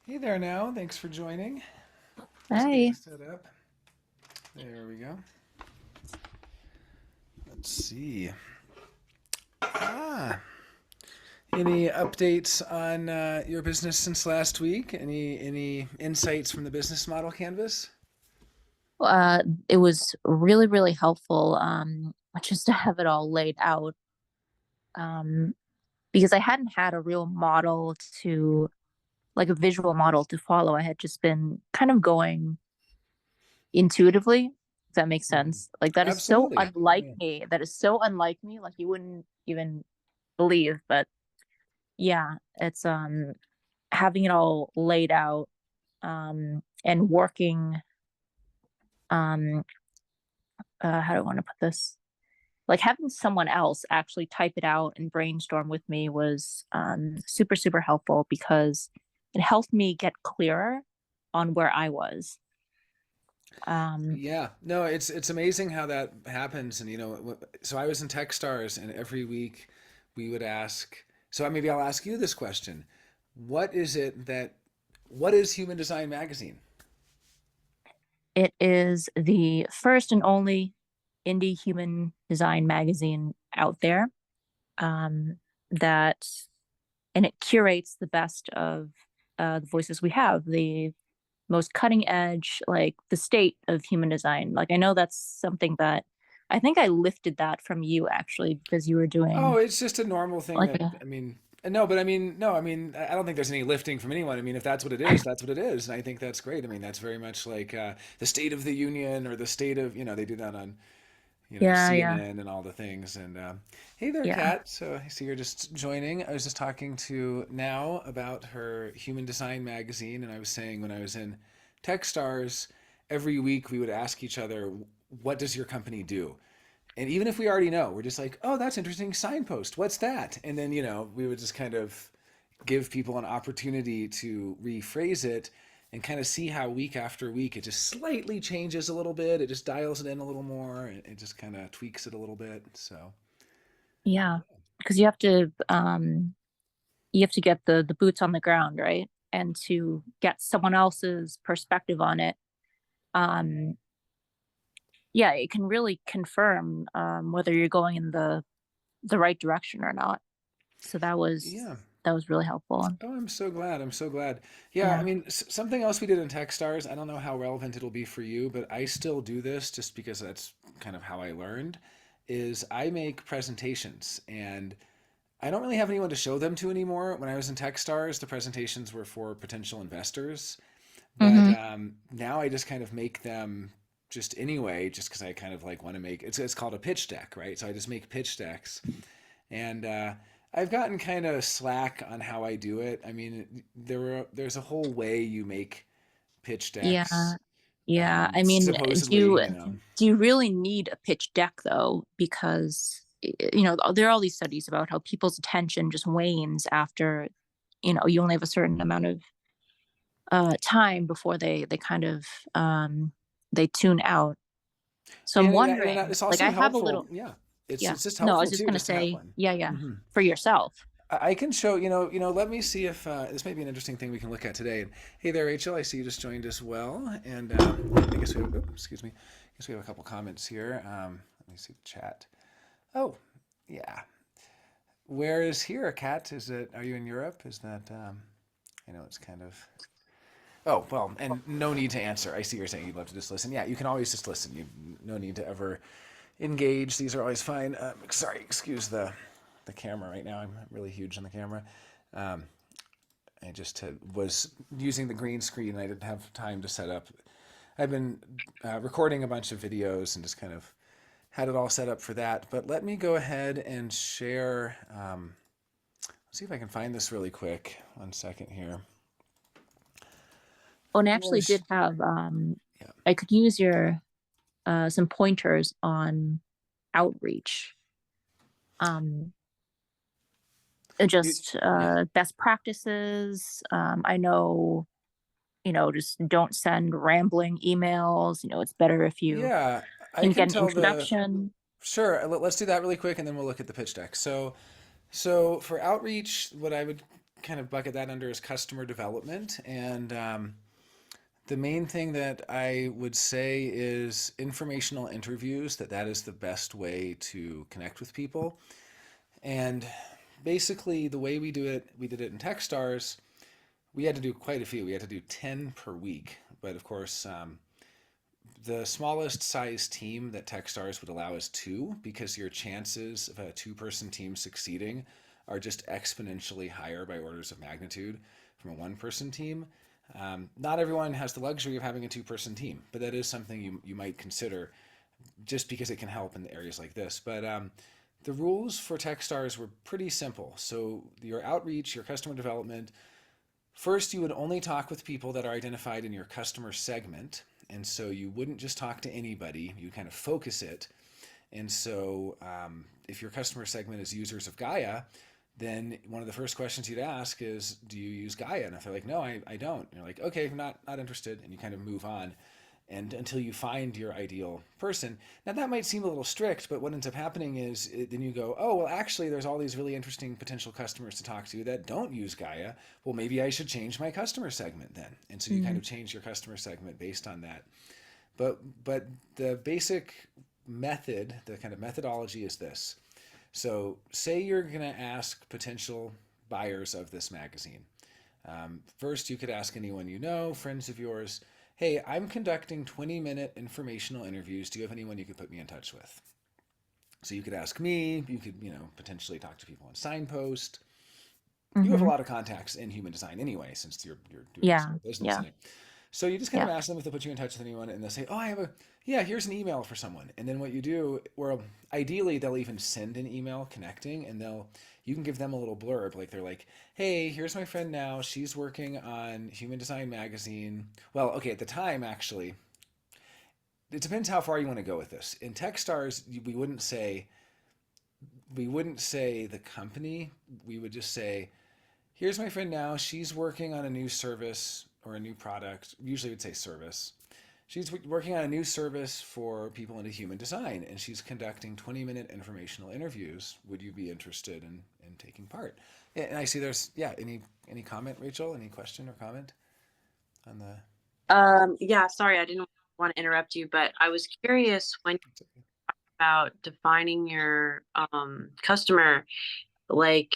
Hey there now. Thanks for joining. Just getting Hi. set up. There we go. Let's see. Ah, any updates on your business since last week? Any insights from the business model canvas? Uh, it was really, really helpful, just to have it all laid out, um, because I hadn't had a real model like a visual model to follow. I had just been kind of going intuitively, if that makes Mhm. sense. Like that is so Absolutely. unlike Yeah. me. That is so unlike me. Like you wouldn't even believe, but yeah, it's having it all laid out, and working, um, how do I want to put this? Like having someone else actually type it out and brainstorm with me was super, super helpful because it helped me get clearer on where I was. Um, Yeah. No, it's amazing how that happens. And so I was in Techstars, and every week we would ask. So maybe I'll ask you this question: What is it that? What is Human Design Magazine? it is the first and only indie human design magazine out there, um, that, and it curates the best of the voices we have, the most cutting edge, like the state of human design. Like I know that's something that I think I lifted that from you actually because you were Oh, doing it's just a normal thing like that a, no, but no, I don't think there's any lifting from anyone. I mean, if that's what it is, that's what it is, and I think that's great. I mean, that's very much like the State of the Union or the state of, they do that on, yeah, yeah, CNN and all the things. And hey there, yeah. Kat. So I see you're just joining. I was just talking to Now about her Human Design magazine, and I was saying when I was in Techstars, every week we would ask each other, "What does your company do?" And even if we already know, we're just like, oh, that's interesting. Signpost. What's that? And then, we would just kind of give people an opportunity to rephrase it and kind of see how week after week it just slightly changes a little bit. It just dials it in a little more. And it just kind of tweaks it a little bit. So, Yeah, because you have to get the boots on the ground, right? And to get someone else's perspective on it, um, yeah, it can really confirm whether you're going in the right direction or not. So yeah. that was really helpful. Oh, I'm so glad. I'm so glad. Yeah, I Yeah. mean, something else we did in Techstars, I don't know how relevant it'll be for you, but I still do this just because that's kind of how I learned, is I make presentations, and I don't really have anyone to show them to anymore. When I was in Techstars, the presentations were for potential investors, but Hmm. now I just kind of make them just anyway, just because I kind of like want to make it's called a pitch deck, right? So I just make pitch decks, and I've gotten kind of slack on how I do it. I mean, there's a whole way you make pitch Yeah. decks, Yeah. I mean, supposedly, do you really need a pitch deck though? Because there are all these studies about how people's attention just wanes after, you only have a certain amount of time before they kind of they tune out. So I'm and wondering, it's like also I have a helpful. little, Yeah, it's yeah. it's just No, I was helpful just too, gonna just to have say, one. yeah, yeah, Hmm. for yourself. I can show, let me see if this may be an interesting thing we can look at today. And hey there, Rachel, I see you just joined as well. And I guess we have, excuse me, I guess we have a couple comments here. Let me see the chat. Oh, yeah. Where is here, Kat? Are you in Europe? Is that, I know it's kind of, oh, well, and no need to answer. I see you're saying you'd love to just listen. Yeah, you can always just listen. No need to ever engage. These are always fine. Sorry, excuse the camera right now. I'm really huge on the camera. Um, I just was using the green screen and I didn't have time to set up. I've been recording a bunch of videos and just kind of had it all set up for that. But let me go ahead and share. Let's see if I can find this really quick. 1 second here. Oh, and I I'm actually always, did have yeah. I could use your some pointers on outreach. Um, You, just yeah. best practices. I know, just don't send rambling emails. It's better if you Yeah, I can can get an tell the. introduction. Sure, let's do that really quick and then we'll look at the pitch deck. So for outreach, what I would kind of bucket that under as customer development. And the main thing that I would say is informational interviews, that is the best way to connect with people. And basically, the way we did it in Techstars. We had to do quite a few. We had to do 10 per week. But of course, the smallest size team that Techstars would allow is two, because your chances of a two-person team succeeding are just exponentially higher by orders of magnitude from a one-person team. Not everyone has the luxury of having a two-person team, but that is something you might consider, just because it can help in areas like this. But the rules for Techstars were pretty simple. So your outreach, your customer development, first, you would only talk with people that are identified in your customer segment. And so you wouldn't just talk to anybody, you kind of focus it. And so if your customer segment is users of Gaia, then one of the first questions you'd ask is, do you use Gaia? And if they're like, no, I don't. And you're like, okay, not interested. And you kind of move on, and until you find your ideal person. Now that might seem a little strict, but what ends up happening is then you go, oh, well, actually, there's all these really interesting potential customers to talk to that don't use Gaia. Well, maybe I should change my customer segment then. And so you kind Mm. of change your customer segment based on that. But the basic method, the kind of methodology is this. So say you're going to ask potential buyers of this magazine. First, you could ask anyone you know, friends of yours, hey, I'm conducting 20-minute informational interviews. Do you have anyone you could put me in touch with? So you could ask me, you could, potentially talk to people on Signpost. You have a Mm-hmm. lot of contacts in human design anyway, since you're doing this Yeah. whole business in Yeah. it. So you just kind of Yeah. ask them if they put you in touch with anyone, and they'll say, "Oh, I have a yeah. Here's an email for someone." And then what you do, or ideally they'll even send an email connecting, and you can give them a little blurb, like they're like, "Hey, here's my friend now. She's working on Human Design Magazine." Well, okay, at the time actually, it depends how far you want to go with this. In Techstars, we wouldn't say the company. We would just say, here's my friend now. She's working on a new service or a new product. Usually we'd say service. She's working on a new service for people into human design, and she's conducting 20-minute informational interviews. Would you be interested in taking part? Yeah, and I see there's, yeah, any comment, Rachel? Any question or comment on the. Yeah, sorry, I didn't want to interrupt you, but I was curious when about defining your customer, like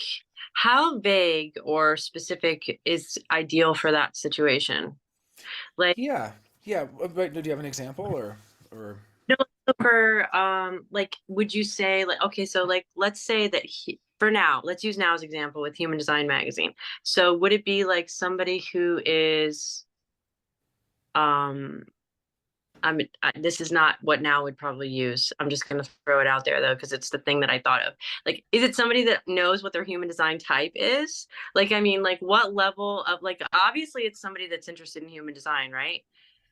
how vague or specific is ideal for that situation? Like, Yeah, yeah. But do you have an example or? no, for like, would you say like, okay, so like, let's say that for now, let's use now as example with Human Design Magazine. So would it be like somebody who is um this is not what now would probably use. I'm just going to throw it out there though, because it's the thing that I thought of. Like, is it somebody that knows what their human design type is? Like, I mean, like what level of like, obviously it's somebody that's interested in human design, right?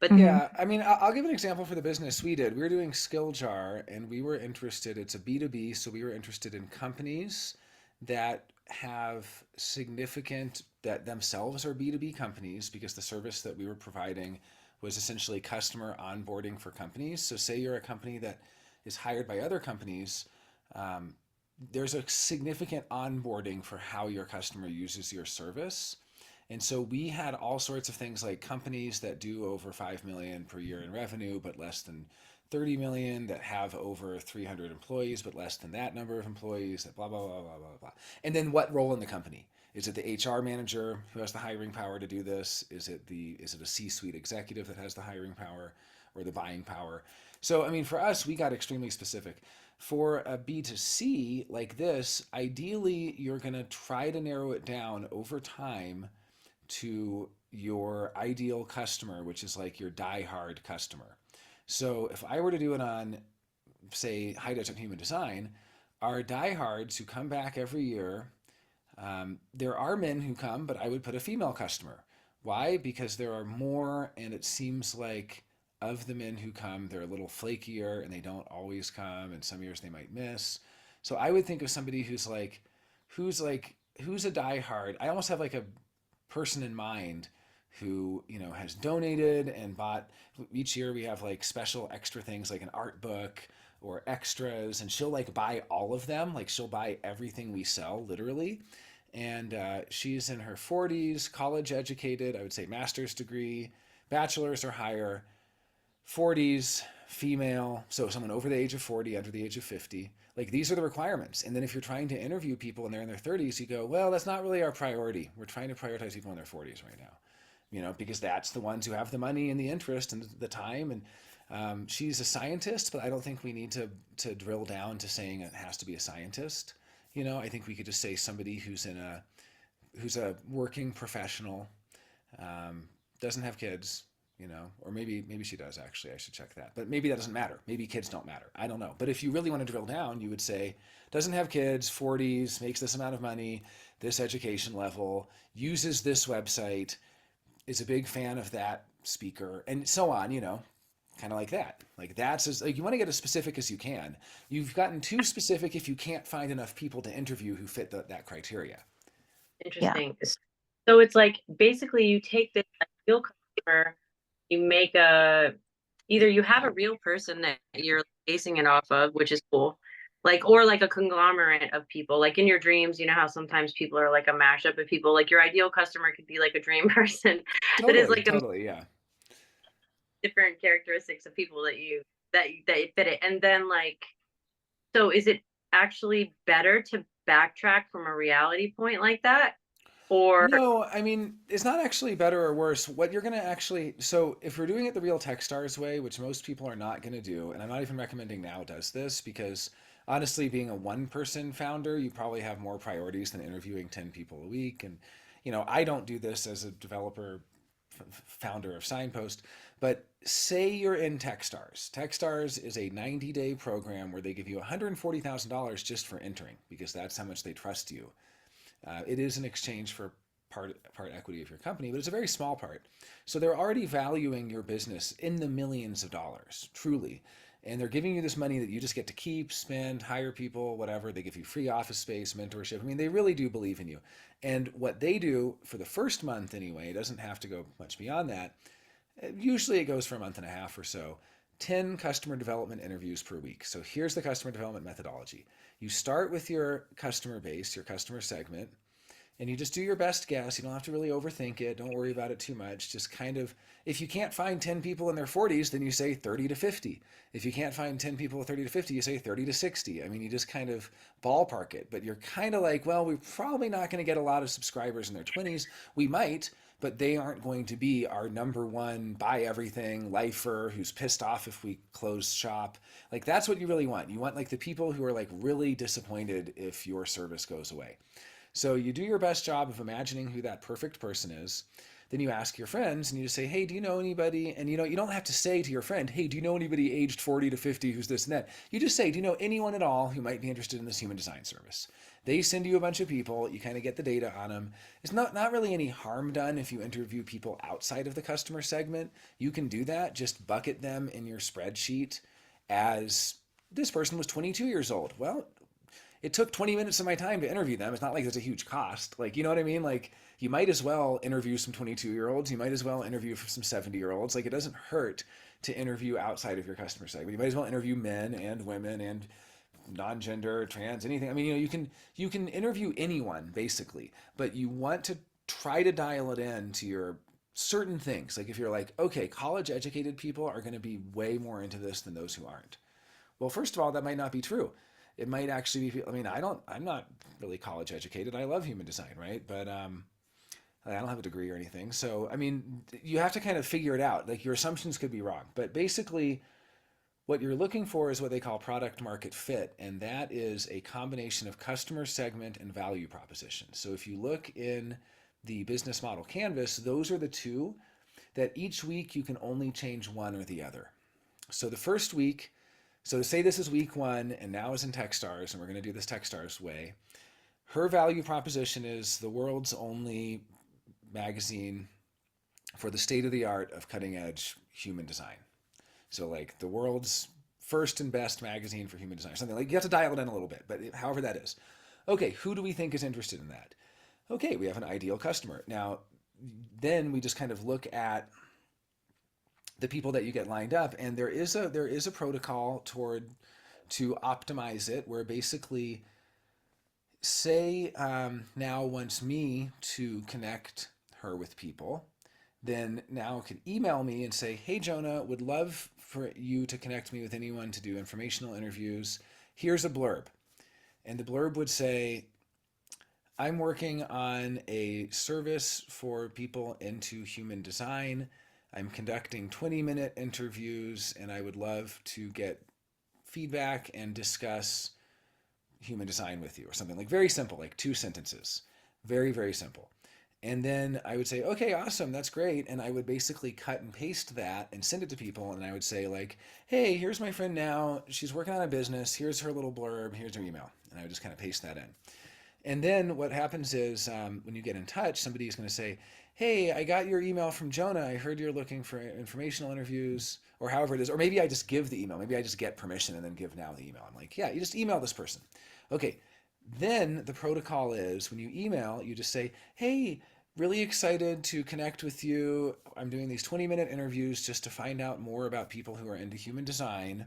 But Mm-hmm. Yeah, I mean, I'll give an example for the business we did. We were doing Skilljar, and we were interested. It's a B2B, so we were interested in companies that have significant that themselves are B2B companies, because the service that we were providing was essentially customer onboarding for companies. So, say you're a company that is hired by other companies, um, there's a significant onboarding for how your customer uses your service. And so we had all sorts of things like companies that do over 5 million per year in revenue, but less than 30 million, that have over 300 employees, but less than that number of employees, that blah, blah, blah, blah, blah, blah. And then what role in the company? Is it the HR manager who has the hiring power to do this? Is it a C-suite executive that has the hiring power or the buying power? So, I mean, for us, we got extremely specific. For a B2C like this, ideally, you're going to try to narrow it down over time to your ideal customer, which is like your die-hard customer. So if I were to do it on, say, High Touch and Human Design, our diehards who come back every year, there are men who come, but I would put a female customer. Why? Because there are more, and it seems like of the men who come, they're a little flakier and they don't always come, and some years they might miss. So I would think of somebody who's a diehard. I almost have like a person in mind who has donated and bought. Each year we have like special extra things like an art book or extras, and she'll like buy all of them. Like she'll buy everything we sell literally. and she's in her 40s, college educated, I would say master's degree, bachelor's or higher, 40s, female, so someone over the age of 40, under the age of 50. Like these are the requirements. And then if you're trying to interview people and they're in their 30s, you go, well, that's not really our priority. We're trying to prioritize people in their 40s right now, because that's the ones who have the money and the interest and the time. And she's a scientist, but I don't think we need to drill down to saying it has to be a scientist. I think we could just say somebody who's a working professional, doesn't have kids, or maybe she does actually. I should check that. But maybe that doesn't matter. Maybe kids don't matter. I don't know. But if you really want to drill down, you would say doesn't have kids, 40s, makes this amount of money, this education level, uses this website, is a big fan of that speaker, and so on, kind of like that. Like that's like you want to get as specific as you can. You've gotten too specific if you can't find enough people to interview who fit that criteria. Yeah. Interesting. So it's like basically you take this ideal customer, you make either you have a real person that you're basing it off of, which is cool. Like, or like a conglomerate of people, like in your dreams, you know how sometimes people are like a mashup of people, like your ideal customer could be like a dream person that is like a Totally, yeah. different characteristics of people that fit it. And then like, so is it actually better to backtrack from a reality point like that? Or No, I mean, it's not actually better or worse. What you're going to so if we're doing it the real Techstars way, which most people are not going to do, and I'm not even recommending Now does this because honestly, being a one person founder, you probably have more priorities than interviewing 10 people a week. And, I don't do this as a developer founder of Signpost, but say you're in Techstars. Techstars is a 90-day program where they give you $140,000 just for entering because that's how much they trust you. It is in exchange for part equity of your company, but it's a very small part. So they're already valuing your business in the millions of dollars, truly. And they're giving you this money that you just get to keep, spend, hire people, whatever. They give you free office space, mentorship. I mean, they really do believe in you. And what they do for the first month anyway, it doesn't have to go much beyond that. Usually it goes for a month and a half or so. 10 customer development interviews per week. So here's the customer development methodology. You start with your customer base, your customer segment, and you just do your best guess. You don't have to really overthink it. Don't worry about it too much. Just kind of, if you can't find 10 people in their 40s, then you say 30 to 50. If you can't find 10 people 30 to 50, you say 30 to 60. I mean, you just kind of ballpark it, but you're kind of like, well, we're probably not going to get a lot of subscribers in their 20s. We might, but they aren't going to be our number one buy everything lifer who's pissed off if we close shop. Like that's what you really want. You want like the people who are like really disappointed if your service goes away. So you do your best job of imagining who that perfect person is. Then you ask your friends and you just say, hey, do you know anybody? And you don't have to say to your friend, hey, do you know anybody aged 40 to 50 who's this and that? You just say, do you know anyone at all who might be interested in this human design service? They send you a bunch of people. You kind of get the data on them. It's not really any harm done if you interview people outside of the customer segment. You can do that. Just bucket them in your spreadsheet as this person was 22 years old. Well, it took 20 minutes of my time to interview them. It's not like there's a huge cost. Like, you know what I mean? Like, you might as well interview some 22-year-olds. You might as well interview for some 70-year-olds. Like, it doesn't hurt to interview outside of your customer segment. You might as well interview men and women and non-gender, trans, anything. I mean, you can interview anyone basically, but you want to try to dial it in to your certain things. Like if you're like, okay, college educated people are going to be way more into this than those who aren't. Well, first of all, that might not be true. It might actually be, I mean, I'm not really college educated. I love human design, right? But I don't have a degree or anything. So, I mean, you have to kind of figure it out. Like your assumptions could be wrong. But basically, what you're looking for is what they call product market fit. And that is a combination of customer segment and value proposition. So if you look in the business model canvas, those are the two that each week you can only change one or the other. So the first week, so say this is week one and Now is in Techstars, and we're going to do this Techstars way. Her value proposition is the world's only magazine for the state of the art of cutting edge human design. So like the world's first and best magazine for human design, something like, you have to dial it in a little bit, but however that is. Okay, who do we think is interested in that? Okay, we have an ideal customer. Now, then we just kind of look at the people that you get lined up, and there is a protocol to optimize it where basically say now wants me to connect her with people, then now can email me and say, hey, Jonah, would love for you to connect me with anyone to do informational interviews. Here's a blurb. And the blurb would say, I'm working on a service for people into human design. I'm conducting 20-minute interviews, and I would love to get feedback and discuss human design with you, or something like very simple, like 2 sentences. Very, very simple. And then I would say, okay, awesome, that's great. And I would basically cut and paste that and send it to people. And I would say, like, hey, here's my friend now. She's working on a business. Here's her little blurb. Here's her email. And I would just kind of paste that in. And then what happens is when you get in touch, somebody is going to say, hey, I got your email from Jonah. I heard you're looking for informational interviews, or however it is. Or maybe I just give the email. Maybe I just get permission and then give now the email. I'm like, yeah, you just email this person. Okay. Then the protocol is when you email, you just say, hey, really excited to connect with you. I'm doing these 20-minute interviews just to find out more about people who are into human design.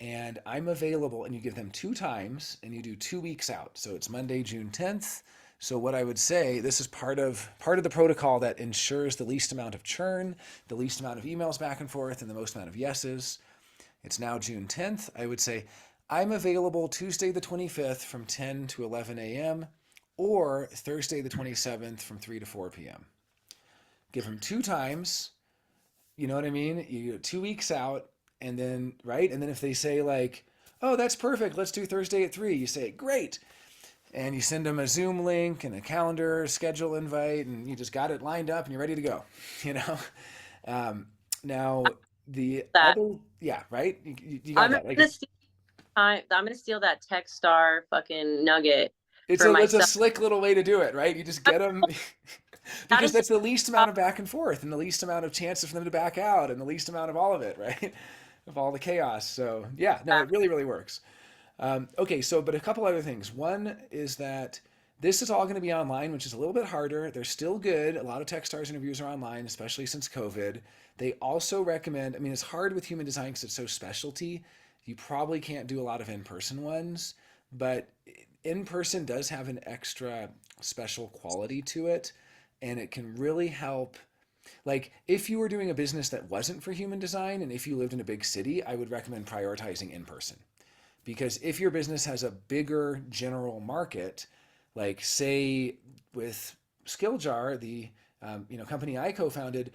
And I'm available, and you give them 2 times, and you do 2 weeks out. So it's Monday, June 10th. So what I would say, this is part of the protocol that ensures the least amount of churn, the least amount of emails back and forth, and the most amount of yeses. It's now June 10th. I would say, I'm available Tuesday the 25th from 10 to 11 a.m. or Thursday the 27th from 3 to 4 p.m. Give them 2 times. You know what I mean? You go 2 weeks out. And then, right? And then if they say like, oh, that's perfect, let's do Thursday at 3, you say, great. And you send them a Zoom link and a calendar schedule invite, and you just got it lined up and you're ready to go, you know? Now, the That other, yeah, right? You got I'm that. Like, gonna steal I'm gonna steal that Techstar fucking nugget it's for a myself. slick little way to do it, right? You just get them, That because is that's the least amount of back and forth and the least amount of chances for them to back out and the least amount of all of it, right? Of all the chaos. So yeah, no, it really, really works. Okay, so but a couple other things. One is that this is all going to be online, which is a little bit harder. They're still good. A lot of Techstars interviews are online, especially since COVID. They also recommend, I mean, it's hard with human design because it's so specialty. You probably can't do a lot of in-person ones, but in-person does have an extra special quality to it, and it can really help. Like, if you were doing a business that wasn't for human design and if you lived in a big city, I would recommend prioritizing in person. Because if your business has a bigger general market, like say with Skilljar, the company I co-founded,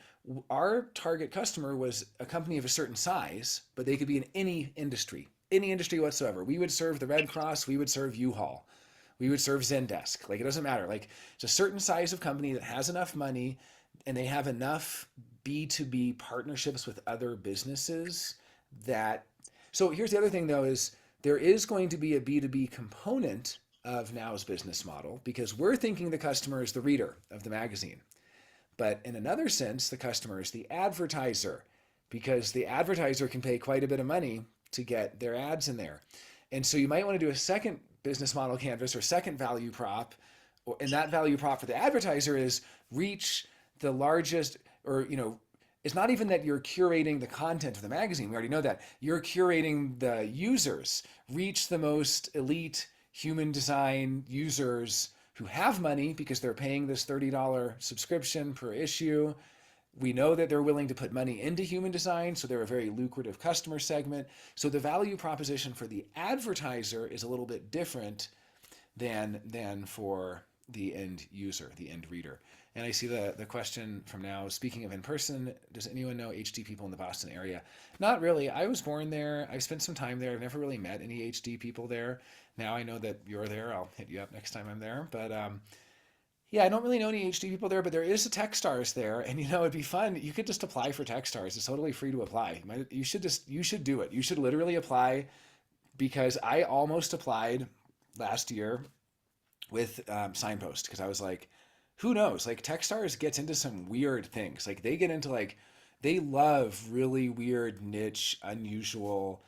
our target customer was a company of a certain size, but they could be in any industry whatsoever. We would serve the Red Cross, we would serve U-Haul, we would serve Zendesk. Like, it doesn't matter. Like, it's a certain size of company that has enough money and they have enough B2B partnerships with other businesses that. So here's the other thing though, is there is going to be a B2B component of Now's business model because we're thinking the customer is the reader of the magazine. But in another sense, the customer is the advertiser because the advertiser can pay quite a bit of money to get their ads in there. And so you might want to do a second business model canvas or second value prop. And that value prop for the advertiser is reach the largest, or, it's not even that you're curating the content of the magazine. We already know that. You're curating the users, reach the most elite human design users who have money because they're paying this $30 subscription per issue. We know that they're willing to put money into human design, so they're a very lucrative customer segment. So the value proposition for the advertiser is a little bit different than for the end user, the end reader. And I see the question from now, speaking of in person, does anyone know HD people in the Boston area? Not really. I was born there. I've spent some time there. I've never really met any HD people there. Now I know that you're there. I'll hit you up next time I'm there. But yeah, I don't really know any HD people there, but there is a Techstars there. And it'd be fun. You could just apply for Techstars. It's totally free to apply. You should do it. You should literally apply, because I almost applied last year with Signpost because I was like, who knows? Like, Techstars gets into some weird things. Like, they get into they love really weird, niche, unusual,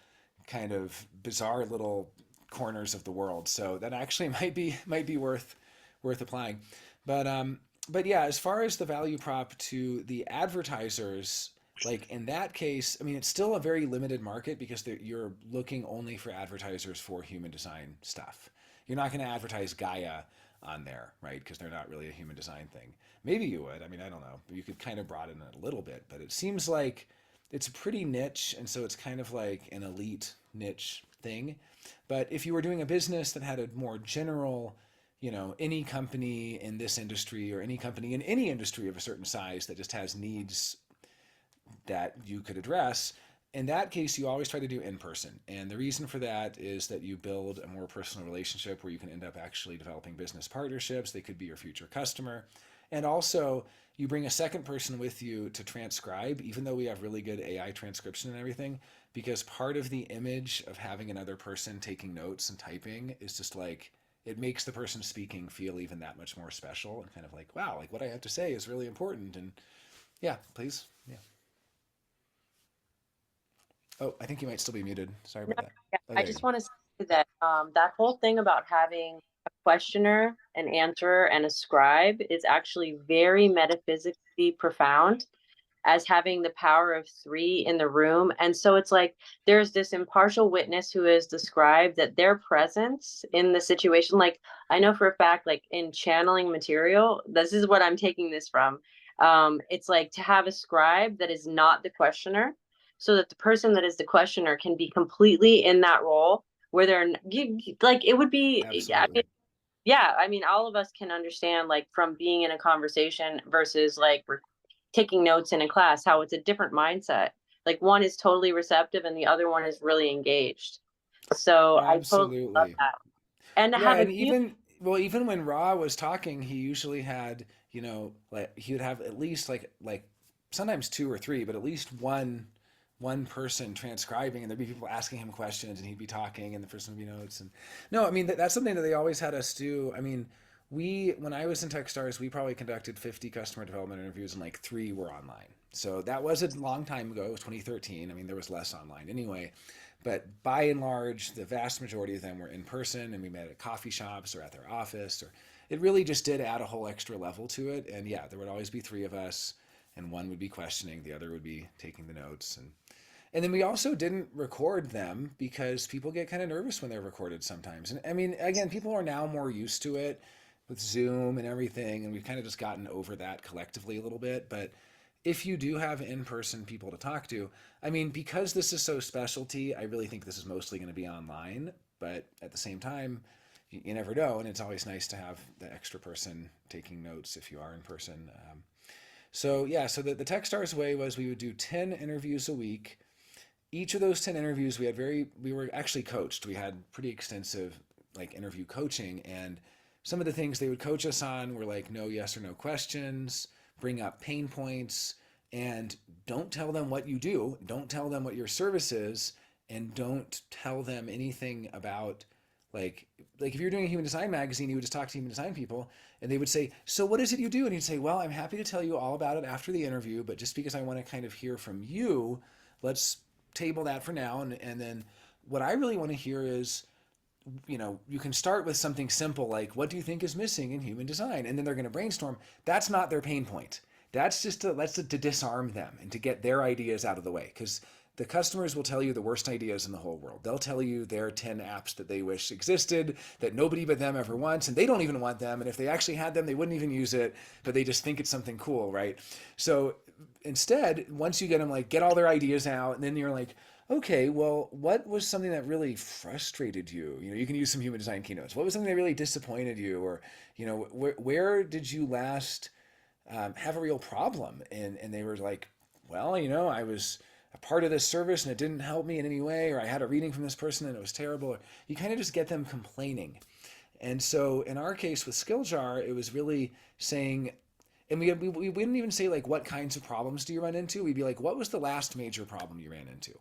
kind of bizarre little corners of the world. So that actually might be worth applying. But yeah, as far as the value prop to the advertisers, like in that case, I mean, it's still a very limited market because you're looking only for advertisers for human design stuff. you're not going to advertise Gaia on there, right? Because they're not really a human design thing. Maybe you would. I mean, I don't know. You could kind of broaden it a little bit, but it seems like it's pretty niche, and so it's kind of like an elite niche thing. But if you were doing a business that had a more general, any company in this industry or any company in any industry of a certain size that just has needs that you could address, in that case, you always try to do in person. And the reason for that is that you build a more personal relationship where you can end up actually developing business partnerships. They could be your future customer. And also, you bring a second person with you to transcribe, even though we have really good AI transcription and everything, because part of the image of having another person taking notes and typing is just like, it makes the person speaking feel even that much more special and kind of like, wow, like what I have to say is really important. And yeah, please. Yeah. Oh, I think you might still be muted. Sorry about that. Yeah, Oh, I there you just go. want to say that that whole thing about having a questioner, an answerer, and a scribe is actually very metaphysically profound, as having the power of three in the room. And so it's like there's this impartial witness who is described that their presence in the situation, like I know for a fact, like in channeling material, this is what I'm taking this from. It's like to have a scribe that is not the questioner, so that the person that is the questioner can be completely in that role where like it would be, Absolutely. yeah, I mean, all of us can understand, like, from being in a conversation versus like we're taking notes in a class, how it's a different mindset. Like one is totally receptive and the other one is really engaged. So I totally love Absolutely. that. And to Yeah, have a and human, even when Ra was talking, he usually had, like he would have at least like sometimes two or three, but at least one person transcribing, and there'd be people asking him questions, and he'd be talking, and the person would be notes. And no, I mean that's something that they always had us do. I mean, when I was in Techstars, we probably conducted 50 customer development interviews, and like three were online. So that was a long time ago. It was 2013. I mean, there was less online anyway. But by and large, the vast majority of them were in person, and we met at coffee shops or at their office. Or it really just did add a whole extra level to it. And yeah, there would always be three of us, and one would be questioning, the other would be taking the notes. And then we also didn't record them because people get kind of nervous when they're recorded sometimes. And I mean, again, people are now more used to it with Zoom and everything, and we've kind of just gotten over that collectively a little bit. But if you do have in-person people to talk to, I mean, because this is so specialty, I really think this is mostly going to be online. But at the same time, you never know, and it's always nice to have the extra person taking notes if you are in person. So yeah, so the Techstars way was we would do 10 interviews a week. Each of those 10 interviews, we were actually coached. We had pretty extensive like interview coaching, and some of the things they would coach us on were like no yes or no questions, bring up pain points, and don't tell them what you do, don't tell them what your service is, and don't tell them anything about like if you're doing a human design magazine, you would just talk to human design people, and they would say, so what is it you do? And you'd say, well, I'm happy to tell you all about it after the interview, but just because I want to kind of hear from you, let's table that for now. And then what I really want to hear is, you can start with something simple like, what do you think is missing in human design? And then they're going to brainstorm. That's not their pain point. That's just to disarm them and to get their ideas out of the way. Because the customers will tell you the worst ideas in the whole world. They'll tell you their 10 apps that they wish existed, that nobody but them ever wants, and they don't even want them. And if they actually had them, they wouldn't even use it, but they just think it's something cool, right? So instead, once you get them, like, get all their ideas out, and then you're like, okay, well, what was something that really frustrated you? You can use some human design keynotes. What was something that really disappointed you? Or, where did you last have a real problem? And they were like, well, I was a part of this service and it didn't help me in any way, or I had a reading from this person and it was terrible. Or you kind of just get them complaining. And so in our case with Skilljar, it was really saying, and we wouldn't even say like, what kinds of problems do you run into? We'd be like, what was the last major problem you ran into?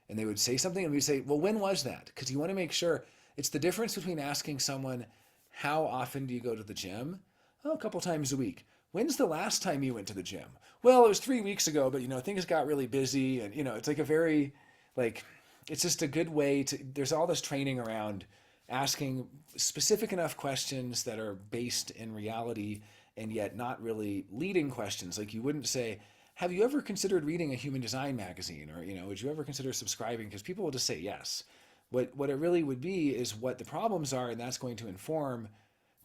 And they would say something and we'd say, well, when was that? Because you want to make sure. It's the difference between asking someone, how often do you go to the gym? Oh, a couple times a week. When's the last time you went to the gym? Well, it was 3 weeks ago, but things got really busy, and it's like a very, like, it's just a good way to. There's all this training around asking specific enough questions that are based in reality and yet not really leading questions. Like you wouldn't say, have you ever considered reading a human design magazine? Or, would you ever consider subscribing? Because people will just say yes. What it really would be is what the problems are, and that's going to inform.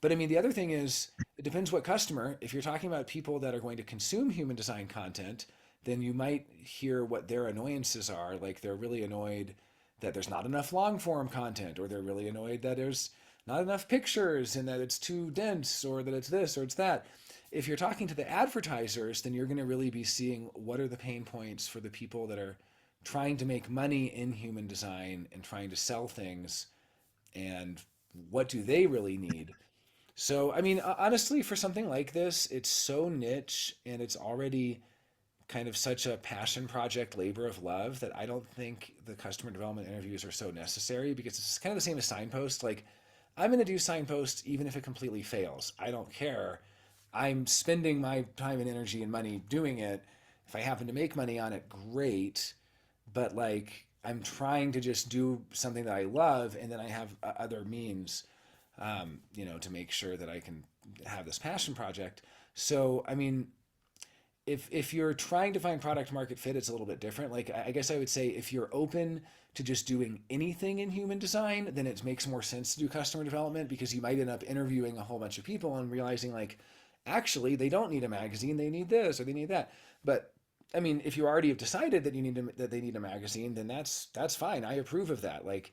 But I mean, the other thing is, it depends what customer. If you're talking about people that are going to consume human design content, then you might hear what their annoyances are. Like they're really annoyed that there's not enough long form content, or they're really annoyed that there's not enough pictures and that it's too dense, or that it's this or it's that. If you're talking to the advertisers, then you're going to really be seeing what are the pain points for the people that are trying to make money in human design and trying to sell things, and what do they really need. So, I mean, honestly, for something like this, it's so niche and it's already kind of such a passion project, labor of love, that I don't think the customer development interviews are so necessary, because it's kind of the same as signpost. Like, I'm going to do signpost even if it completely fails. I don't care. I'm spending my time and energy and money doing it. If I happen to make money on it, great. But like, I'm trying to just do something that I love, and then I have other means, to make sure that I can have this passion project. So, I mean, if you're trying to find product market fit, it's a little bit different. Like, I guess I would say if you're open to just doing anything in human design, then it makes more sense to do customer development, because you might end up interviewing a whole bunch of people and realizing like, actually, they don't need a magazine, they need this or they need that. But I mean, if you already have decided that that they need a magazine, then that's fine. I approve of that. Like,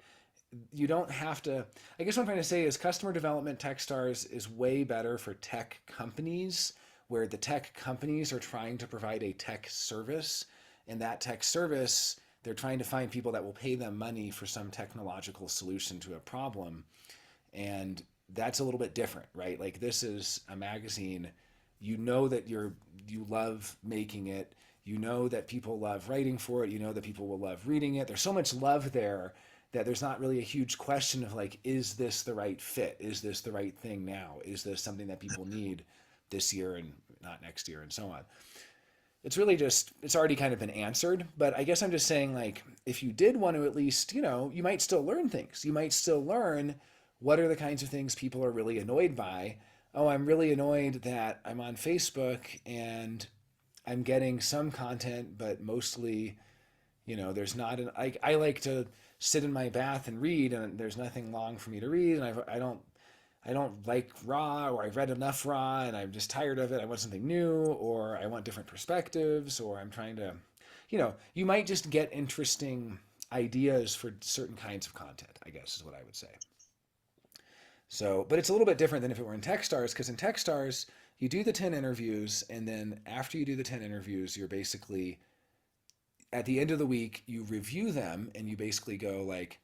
you don't have to. I guess what I'm trying to say is customer development Techstars is way better for tech companies, where the tech companies are trying to provide a tech service, and that tech service, they're trying to find people that will pay them money for some technological solution to a problem. And that's a little bit different, right? Like, this is a magazine. You know that you love making it. You know that people love writing for it. You know that people will love reading it. There's so much love there that there's not really a huge question of like, is this the right fit? Is this the right thing now? Is this something that people need this year and not next year, and so on? It's really just, it's already kind of been answered. But I guess I'm just saying, like, if you did want to at least, you might still learn things. You might still learn what are the kinds of things people are really annoyed by. Oh, I'm really annoyed that I'm on Facebook and I'm getting some content, but mostly, there's not an. I like to sit in my bath and read, and there's nothing long for me to read, and I don't like raw, or I've read enough raw and I'm just tired of it. I want something new, or I want different perspectives, or I'm trying to, you might just get interesting ideas for certain kinds of content, I guess is what I would say. So, but it's a little bit different than if it were in Techstars, because in Techstars, you do the 10 interviews, and then after you do the 10 interviews, you're basically, at the end of the week, you review them, and you basically go like,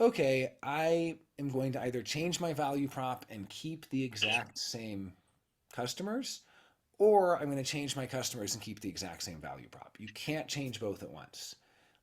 okay, I am going to either change my value prop and keep the exact same customers, or I'm going to change my customers and keep the exact same value prop. You can't change both at once.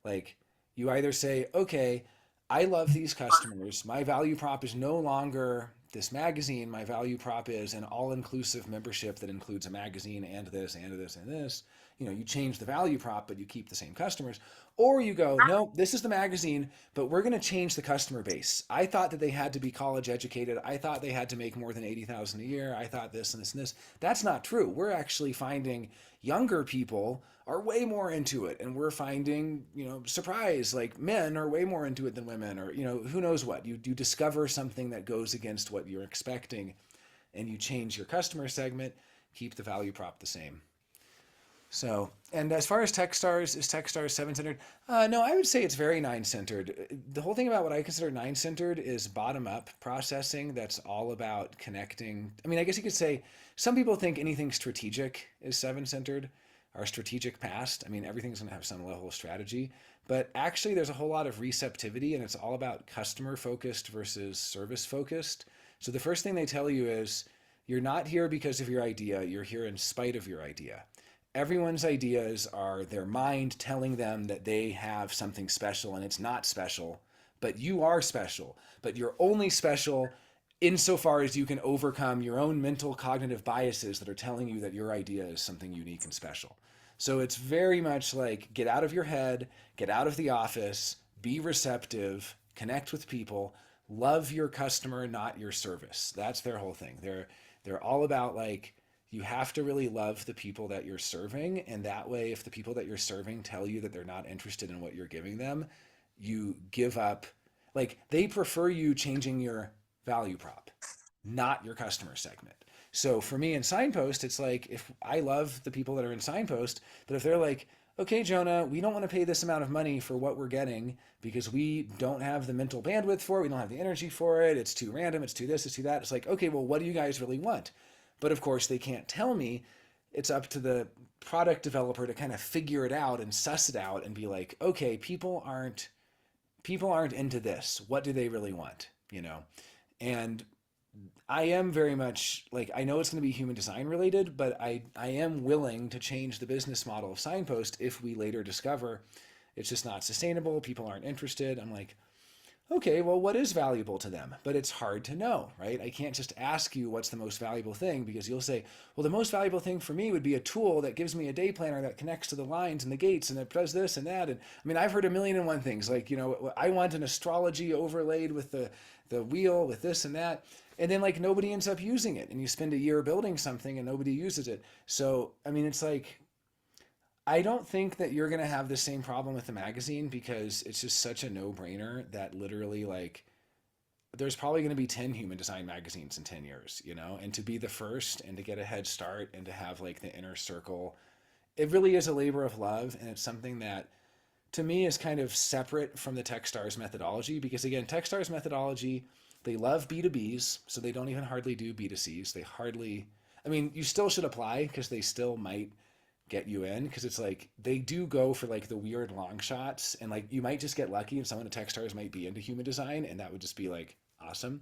Like, you either say, okay, I love these customers. My value prop is no longer this magazine. My value prop is an all-inclusive membership that includes a magazine and this and this and this. You change the value prop, but you keep the same customers. Or you go, no, this is the magazine, but we're going to change the customer base. I thought that they had to be college educated. I thought they had to make more than 80,000 a year. I thought this and this and this. That's not true. We're actually finding younger people are way more into it, and we're finding, surprise, like men are way more into it than women, or who knows what. You discover something that goes against what you're expecting, and you change your customer segment, keep the value prop the same. So, and as far as Techstars, is Techstars 7-centered? No, I would say it's very 9-centered. The whole thing about what I consider 9-centered is bottom-up processing. That's all about connecting. I mean, I guess you could say some people think anything strategic is 7-centered, or strategic past. I mean, everything's going to have some level of strategy. But actually, there's a whole lot of receptivity, and it's all about customer-focused versus service-focused. So the first thing they tell you is, you're not here because of your idea. You're here in spite of your idea. Everyone's ideas are their mind telling them that they have something special, and it's not special, but you are special. But you're only special insofar as you can overcome your own mental cognitive biases that are telling you that your idea is something unique and special. So it's very much like, get out of your head, get out of the office, be receptive, connect with people, love your customer, not your service. That's their whole thing. They're all about like, you have to really love the people that you're serving, and that way, if the people that you're serving tell you that they're not interested in what you're giving them, you give up. Like they prefer you changing your value prop, not your customer segment. So for me in Signpost, it's like if I love the people that are in Signpost, but if they're like, okay, Jonah, we don't want to pay this amount of money for what we're getting because we don't have the mental bandwidth for it, we don't have the energy for it, it's too random, it's too this, it's too that. It's like, okay, well, what do you guys really want? But of course, they can't tell me. It's up to the product developer to kind of figure it out and suss it out and be like, okay, people aren't into this. What do they really want? You know? And I am very much like, I know it's going to be human design related, but I am willing to change the business model of Signpost if we later discover it's just not sustainable. People aren't interested. I'm like, okay, well, what is valuable to them? But it's hard to know, right? I can't just ask you what's the most valuable thing because you'll say, well, the most valuable thing for me would be a tool that gives me a day planner that connects to the lines and the gates and it does this and that. And I mean, I've heard a million and one things like, I want an astrology overlaid with the wheel with this and that. And then like nobody ends up using it and you spend a year building something and nobody uses it. So, I mean, it's like, I don't think that you're going to have the same problem with the magazine because it's just such a no-brainer that literally like there's probably going to be 10 human design magazines in 10 years, and to be the first and to get a head start and to have like the inner circle, it really is a labor of love. And it's something that to me is kind of separate from the Techstars methodology because again, Techstars methodology, they love B2Bs, so they don't even hardly do B2Cs. I mean, you still should apply because they still might get you in because it's like they do go for like the weird long shots and like you might just get lucky and someone at Techstars might be into human design and that would just be like awesome.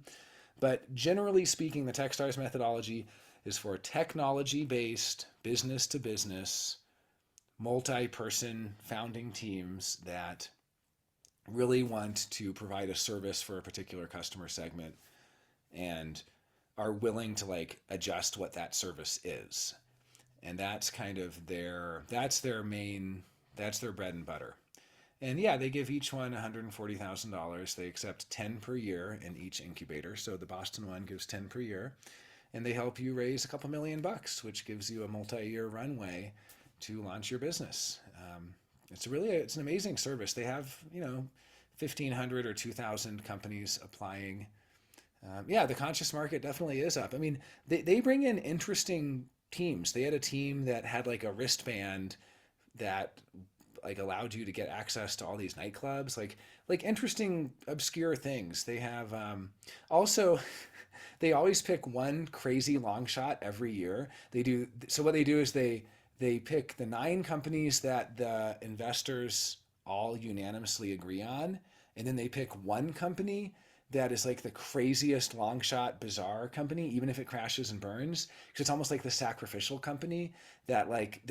But generally speaking, the Techstars methodology is for technology based business to business multi-person founding teams that really want to provide a service for a particular customer segment and are willing to like adjust what that service is. And that's kind of that's their bread and butter. And yeah, they give each one $140,000. They accept 10 per year in each incubator. So the Boston one gives 10 per year. And they help you raise a couple $1,000,000, which gives you a multi-year runway to launch your business. It's an amazing service. They have, 1,500 or 2,000 companies applying. Yeah, the conscious market definitely is up. I mean, they bring in interesting teams. They had a team that had like a wristband that like allowed you to get access to all these nightclubs, like interesting obscure things. They have also they always pick one crazy long shot every year. So what they do is they pick the 9 companies that the investors all unanimously agree on, and then they pick one company that is like the craziest long shot bizarre company, even if it crashes and burns, because it's almost like the sacrificial company that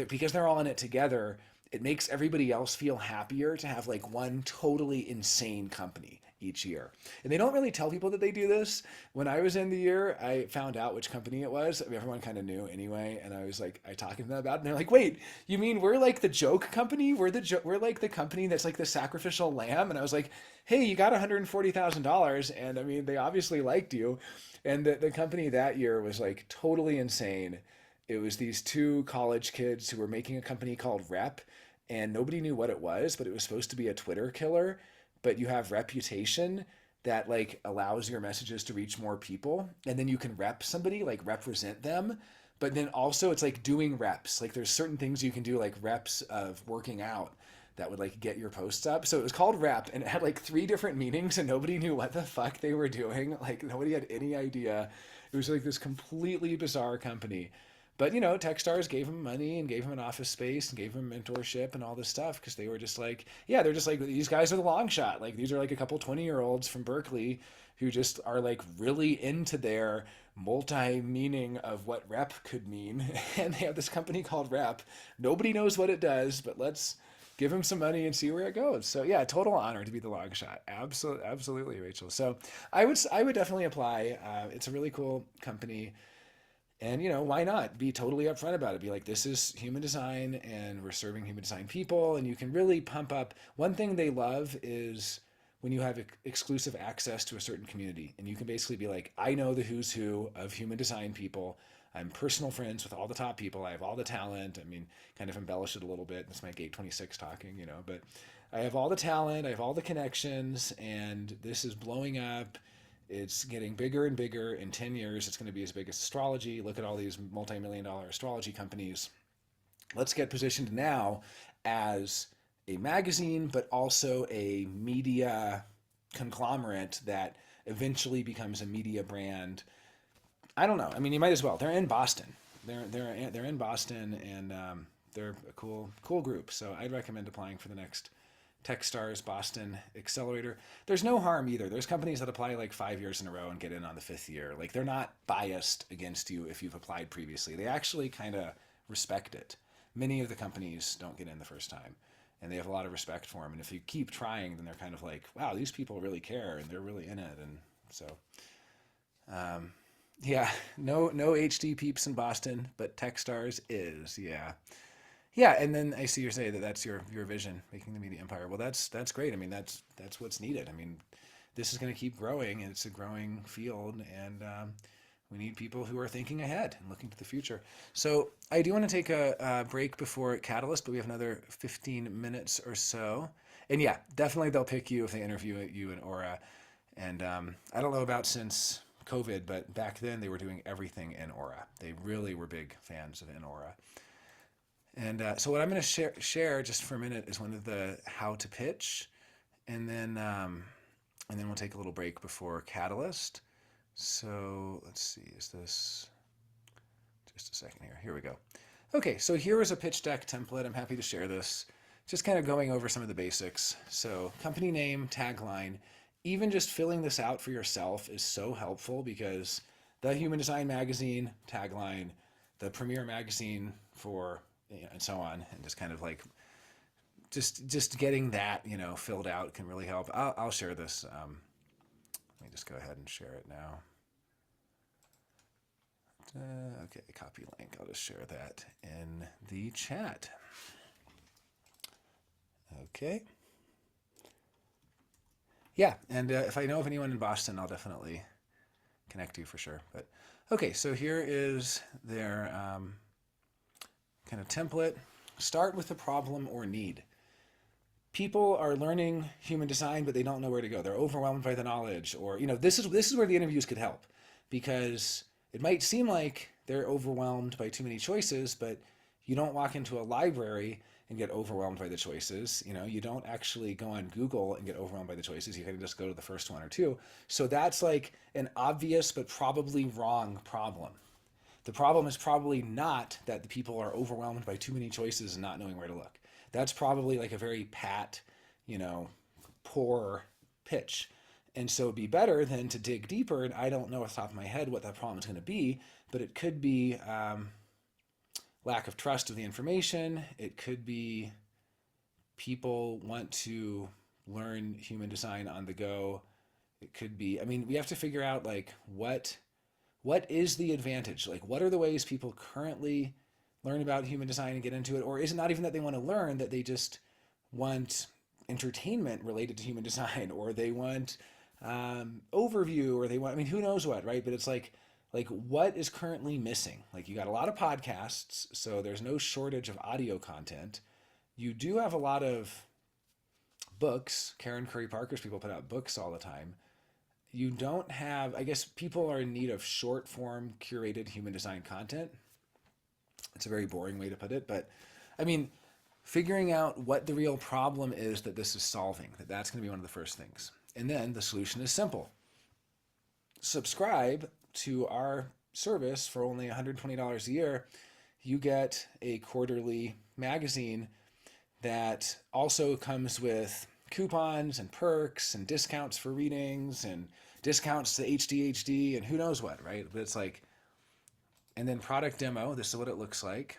because they're all in it together, it makes everybody else feel happier to have like one totally insane company each year. And they don't really tell people that they do this. When I was in the year, I found out which company it was. I mean, everyone kind of knew anyway. And I was like, I talked to them about it. And they're like, wait, you mean we're like the joke company? We're like the company that's like the sacrificial lamb. And I was like, hey, you got $140,000. And I mean, they obviously liked you. And the company that year was like totally insane. It was these 2 college kids who were making a company called Rep, and nobody knew what it was, but it was supposed to be a Twitter killer. But you have reputation that like allows your messages to reach more people, and then you can rep somebody, like represent them. But then also it's like doing reps. Like there's certain things you can do, like reps of working out that would like get your posts up. So it was called Rep, and it had like 3 different meanings, and nobody knew what the fuck they were doing. Like nobody had any idea. It was like this completely bizarre company. But Techstars gave him money and gave him an office space and gave him mentorship and all this stuff because they were just like, yeah, they're just like, these guys are the long shot. Like these are like a couple 20-year-olds from Berkeley who just are like really into their multi-meaning of what rep could mean. And they have this company called Rep. Nobody knows what it does, but let's give him some money and see where it goes. So yeah, total honor to be the long shot. Absolutely, Rachel. So I would definitely apply. It's a really cool company. And, why not be totally upfront about it? Be like, this is human design and we're serving human design people. And you can really pump up. One thing they love is when you have exclusive access to a certain community. And you can basically be like, I know the who's who of human design people. I'm personal friends with all the top people. I have all the talent. I mean, kind of embellish it a little bit. That's my Gate 26 talking, but I have all the talent, I have all the connections, and this is blowing up. It's getting bigger and bigger. In 10 years, it's going to be as big as astrology. Look at all these multi-million dollar astrology companies. Let's get positioned now as a magazine, but also a media conglomerate that eventually becomes a media brand. I don't know. I mean, you might as well. They're in Boston. They're in Boston, and they're a cool group. So I'd recommend applying for the next Techstars Boston Accelerator. There's no harm either. There's companies that apply like 5 years in a row and get in on the 5th year. Like they're not biased against you if you've applied previously. They actually kind of respect it. Many of the companies don't get in the first time, and they have a lot of respect for them. And if you keep trying, then they're kind of like, wow, these people really care and they're really in it. And so, yeah, no HD peeps in Boston, but Techstars is, yeah. Yeah, and then I see you say that that's your vision, making the media empire. Well, that's great. I mean, that's what's needed. I mean, this is going to keep growing, and it's a growing field, and we need people who are thinking ahead and looking to the future. So I do want to take a break before Catalyst, but we have another 15 minutes or so. And yeah, definitely they'll pick you if they interview you in Aura. And I don't know about since COVID, but back then they were doing everything in Aura. They really were big fans of in Aura. And so what I'm going to share just for a minute is one of the how to pitch, and then we'll take a little break before Catalyst. So let's see, is this just a second here? Here we go. Okay, so here is a pitch deck template. I'm happy to share this. Just kind of going over some of the basics. So company name, tagline, even just filling this out for yourself is so helpful because the Human Design Magazine tagline, the premier magazine for, and so on, and just kind of like just getting that, filled out can really help. I'll share this. Let me just go ahead and share it now. Okay, copy link. I'll just share that in the chat. Okay. Yeah, and if I know of anyone in Boston, I'll definitely connect you for sure. But okay, so here is their kind of template. Start with the problem or need. People are learning human design, but they don't know where to go. They're overwhelmed by the knowledge, or this is where the interviews could help, because it might seem like they're overwhelmed by too many choices, but you don't walk into a library and get overwhelmed by the choices. You don't actually go on Google and get overwhelmed by the choices. You can just go to the first one or two. So that's like an obvious but probably wrong problem. The problem is probably not that the people are overwhelmed by too many choices and not knowing where to look. That's probably like a very pat, poor pitch. And so it'd be better than to dig deeper. And I don't know off the top of my head what that problem is going to be, but it could be lack of trust of the information. It could be people want to learn human design on the go. It could be, we have to figure out like what is the advantage? Like, what are the ways people currently learn about human design and get into it? Or is it not even that they want to learn, that they just want entertainment related to human design, or they want overview, or they want, who knows what, right? But it's like what is currently missing? Like, you got a lot of podcasts, so there's no shortage of audio content. You do have a lot of books. Karen Curry Parker's people put out books all the time. You don't have, I guess people are in need of short form curated human design content. It's a very boring way to put it, but figuring out what the real problem is that this is solving, that's going to be one of the first things. And then the solution is simple. Subscribe to our service for only $120 a year. You get a quarterly magazine that also comes with coupons and perks and discounts for readings and discounts to HDHD and who knows what, right? But it's like, and then product demo, this is what it looks like.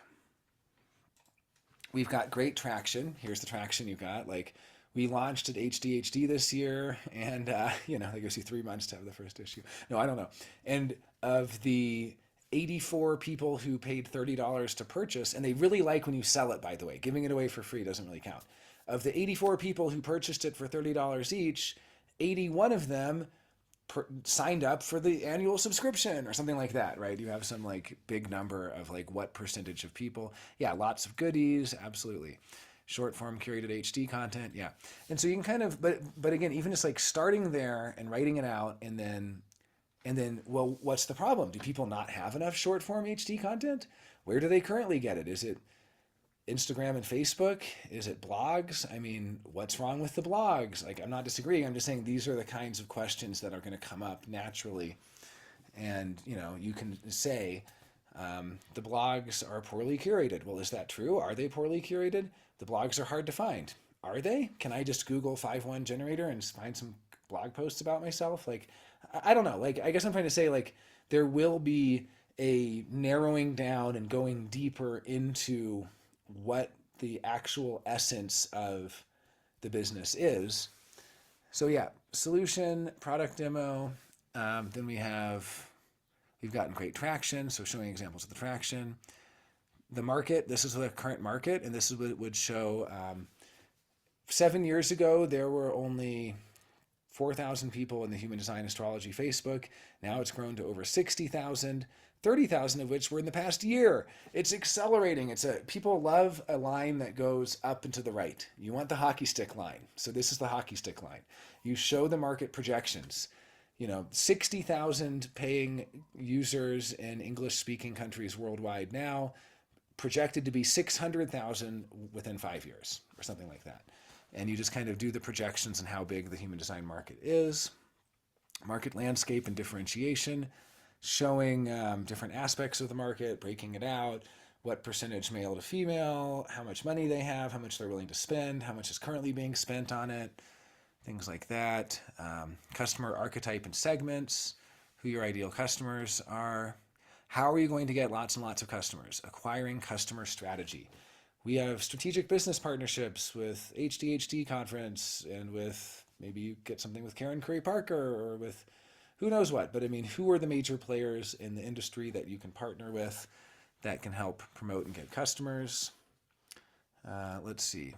We've got great traction. Here's the traction you got. Like, we launched at HDHD this year, and they gives you 3 months to have the first issue. No, I don't know. And of the 84 people who paid $30 to purchase, and they really like when you sell it, by the way. Giving it away for free doesn't really count. Of the 84 people who purchased it for $30 each, 81 of them signed up for the annual subscription or something like that, right? You have some like big number of like what percentage of people. Yeah, lots of goodies, absolutely. short form curated HD content. Yeah. And so you can kind of, but again, even just like starting there and writing it out and then, well, what's the problem? Do people not have enough short form HD content? Where do they currently get it? Is it Instagram and Facebook? Is it blogs? I mean, what's wrong with the blogs? Like, I'm not disagreeing. I'm just saying these are the kinds of questions that are going to come up naturally. And, you know, you can say the blogs are poorly curated. Well, is that true? Are they poorly curated? The blogs are hard to find. Are they? Can I just Google 5.1 generator and find some blog posts about myself? Like, I don't know. Like, I guess I'm trying to say, like, there will be a narrowing down and going deeper into what the actual essence of the business is. So yeah, solution, product demo. Then we've gotten great traction. So showing examples of the traction. The market, this is the current market, and this is what it would show. 7 years ago, there were only 4,000 people in the Human Design Astrology Facebook. Now it's grown to over 60,000, 30,000 of which were in the past year. It's accelerating. People love a line that goes up and to the right. You want the hockey stick line. So this is the hockey stick line. You show the market projections. 60,000 paying users in English-speaking countries worldwide now, projected to be 600,000 within 5 years or something like that. And you just kind of do the projections and how big the human design market is. Market landscape and differentiation, showing different aspects of the market, breaking it out, what percentage male to female, how much money they have, how much they're willing to spend, how much is currently being spent on it, things like that. Customer archetype and segments, who your ideal customers are. How are you going to get lots and lots of customers? Acquiring customer strategy. We have strategic business partnerships with HDHD Conference and with maybe you get something with Karen Curry Parker or with who knows what. But I mean, who are the major players in the industry that you can partner with that can help promote and get customers? Let's see.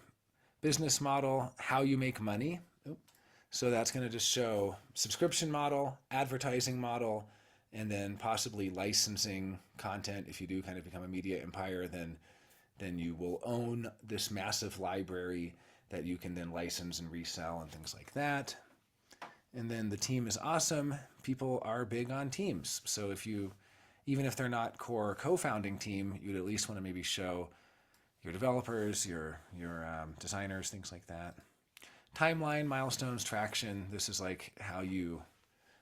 Business model, how you make money. So that's going to just show subscription model, advertising model, and then possibly licensing content. If you do kind of become a media empire, then you will own this massive library that you can then license and resell and things like that. And then the team is awesome. People are big on teams. So even if they're not core co-founding team, you'd at least want to maybe show your developers, your designers, things like that. Timeline, milestones, traction. This is like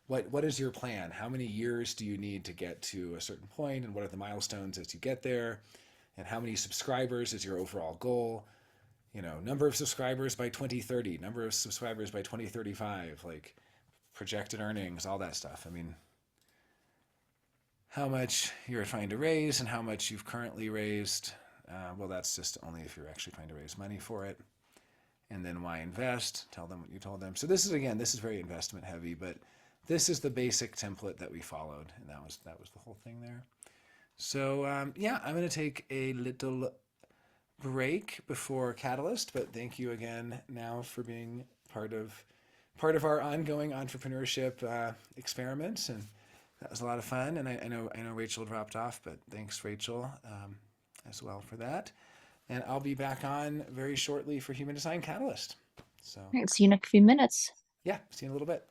what is your plan? How many years do you need to get to a certain point, and what are the milestones as you get there? And how many subscribers is your overall goal? Number of subscribers by 2030, number of subscribers by 2035, like projected earnings, all that stuff. I mean, how much you're trying to raise and how much you've currently raised. Well, that's just only if you're actually trying to raise money for it. And then why invest? Tell them what you told them. So this is very investment heavy, but this is the basic template that we followed, and that was the whole thing there. So yeah, I'm going to take a little break before Catalyst, but thank you again now for being part of our ongoing entrepreneurship experiments, and that was a lot of fun. And I know Rachel dropped off, but thanks Rachel as well for that. And I'll be back on very shortly for Human Design Catalyst. So All right, see you in a few minutes. yeah, see you in a little bit.